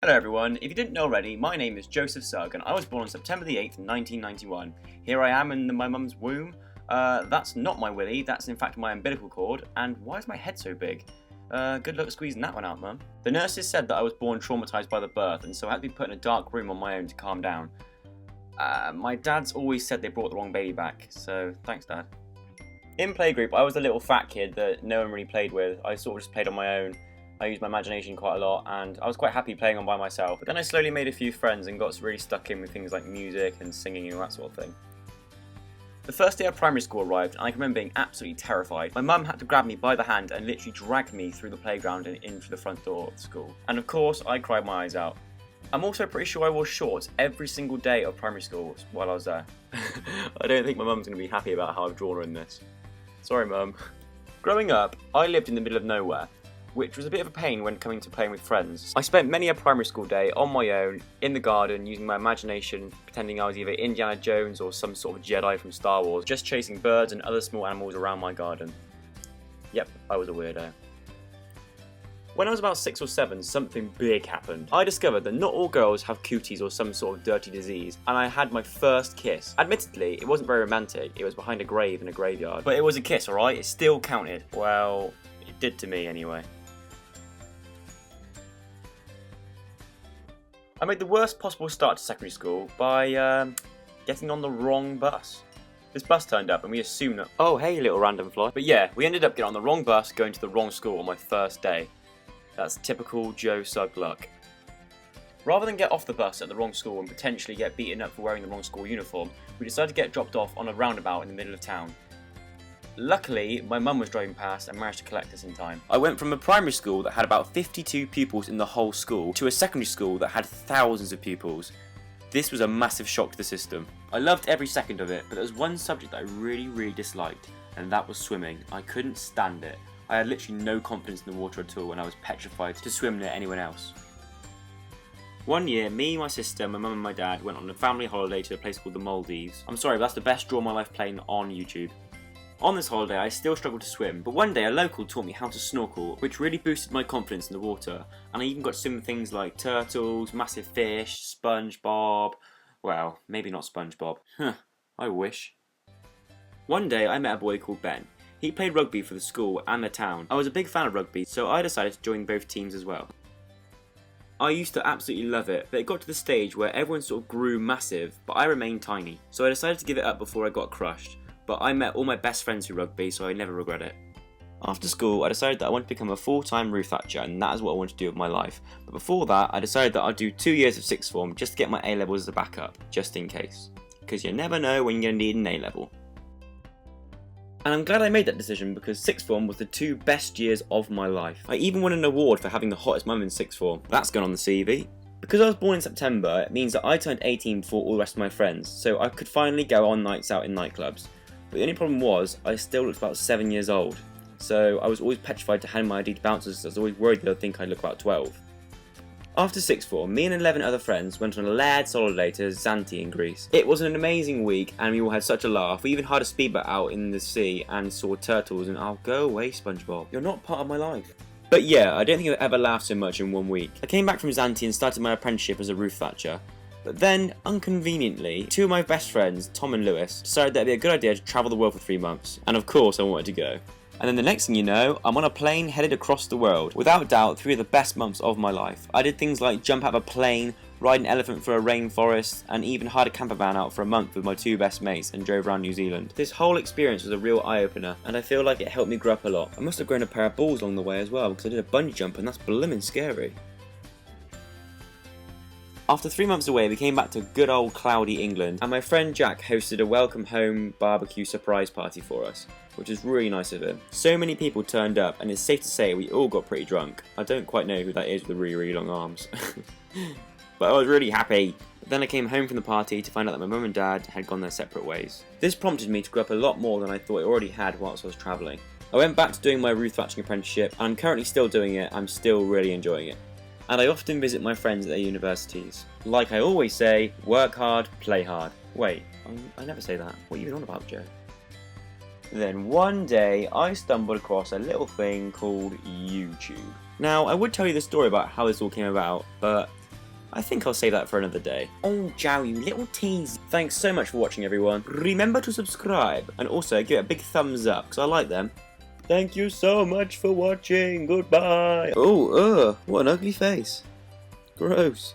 Hello everyone, if you didn't know already, my name is Joe Sugg and I was born on September the 8th, 1991. Here I am in my mum's womb. That's not my willy, that's in fact my umbilical cord. And why is my head so big? Good luck squeezing that one out, mum. The nurses said that I was born traumatised by the birth and so I had to be put in a dark room on my own to calm down. My dad's always said they brought the wrong baby back, so thanks dad. In playgroup I was the little fat kid that no one really played with. I sort of just played on my own. I used my imagination quite a lot and I was quite happy playing on by myself. But then I slowly made a few friends and got really stuck in with things like music and singing and all that sort of thing. The first day of primary school arrived and I can remember being absolutely terrified. My mum had to grab me by the hand and literally drag me through the playground and into the front door of school. And of course I cried my eyes out. I'm also pretty sure I wore shorts every single day of primary school while I was there. I don't think my mum's going to be happy about how I've drawn her in this. Sorry mum. Growing up, I lived in the middle of nowhere, which was a bit of a pain when coming to playing with friends. I spent many a primary school day on my own, in the garden, using my imagination, pretending I was either Indiana Jones or some sort of Jedi from Star Wars, just chasing birds and other small animals around my garden. Yep, I was a weirdo. When I was about 6 or 7, something big happened. I discovered that not all girls have cooties or some sort of dirty disease, and I had my first kiss. Admittedly, it wasn't very romantic, it was behind a grave in a graveyard. But it was a kiss, alright? It still counted. Well, it did to me anyway. I made the worst possible start to secondary school by getting on the wrong bus. This bus turned up and we assumed that, oh hey little random fly. But yeah, we ended up getting on the wrong bus going to the wrong school on my first day. That's typical Joe Sugg luck. Rather than get off the bus at the wrong school and potentially get beaten up for wearing the wrong school uniform, we decided to get dropped off on a roundabout in the middle of town. Luckily, my mum was driving past and managed to collect us in time. I went from a primary school that had about 52 pupils in the whole school to a secondary school that had thousands of pupils. This was a massive shock to the system. I loved every second of it, but there was one subject that I really disliked, and that was swimming. I couldn't stand it. I had literally no confidence in the water at all and I was petrified to swim near anyone else. One year, me, my sister, my mum and my dad went on a family holiday to a place called the Maldives. I'm sorry, but that's the best draw of my life playing on YouTube. On this holiday, I still struggled to swim, but one day a local taught me how to snorkel, which really boosted my confidence in the water, and I even got to swim with things like turtles, massive fish, SpongeBob. Well, maybe not SpongeBob. I wish. One day, I met a boy called Ben. He played rugby for the school and the town. I was a big fan of rugby, so I decided to join both teams as well. I used to absolutely love it, but it got to the stage where everyone sort of grew massive, but I remained tiny, so I decided to give it up before I got crushed. But I met all my best friends through rugby, so I never regret it. After school, I decided that I wanted to become a full-time roof thatcher, and that is what I wanted to do with my life. But before that, I decided that I'd do 2 years of sixth form just to get my A-levels as a backup, just in case. Because you never know when you're going to need an A-level. And I'm glad I made that decision because sixth form was the 2 best years of my life. I even won an award for having the hottest mum in sixth form. That's gone on the CV. Because I was born in September, it means that I turned 18 before all the rest of my friends, so I could finally go on nights out in nightclubs. But the only problem was, I still looked about 7 years old, so I was always petrified to hand my ID to bouncers. I was always worried they'd think I'd look about 12. After sixth form, me and 11 other friends went on a lads holiday to Zante in Greece. It was an amazing week and we all had such a laugh. We even hired a speedboat out in the sea and saw turtles and oh go away SpongeBob, you're not part of my life. But yeah, I don't think I've ever laughed so much in 1 week. I came back from Zante and started my apprenticeship as a roof thatcher. But then, inconveniently, 2 of my best friends, Tom and Lewis, decided that it'd be a good idea to travel the world for 3 months. And of course I wanted to go. And then the next thing you know, I'm on a plane headed across the world. Without doubt, 3 of the best months of my life. I did things like jump out of a plane, ride an elephant through a rainforest, and even hired a camper van out for a month with my 2 best mates and drove around New Zealand. This whole experience was a real eye-opener, and I feel like it helped me grow up a lot. I must have grown a pair of balls along the way as well, because I did a bungee jump and that's blimmin' scary. After 3 months away, we came back to good old cloudy England, and my friend Jack hosted a welcome home barbecue surprise party for us, which was really nice of him. So many people turned up, and it's safe to say we all got pretty drunk. I don't quite know who that is with the really long arms. But I was really happy. But then I came home from the party to find out that my mum and dad had gone their separate ways. This prompted me to grow up a lot more than I thought I already had whilst I was travelling. I went back to doing my roof thatching apprenticeship, and I'm currently still doing it. I'm still really enjoying it. And I often visit my friends at their universities. Like I always say, work hard, play hard. Wait, I never say that. What are you on about, Joe? Then one day, I stumbled across a little thing called YouTube. Now, I would tell you the story about how this all came about, but I think I'll save that for another day. Oh, Joe, you little tease. Thanks so much for watching, everyone. Remember to subscribe, and also give it a big thumbs up, because I like them. Thank you so much for watching. Goodbye. Oh, what an ugly face. Gross.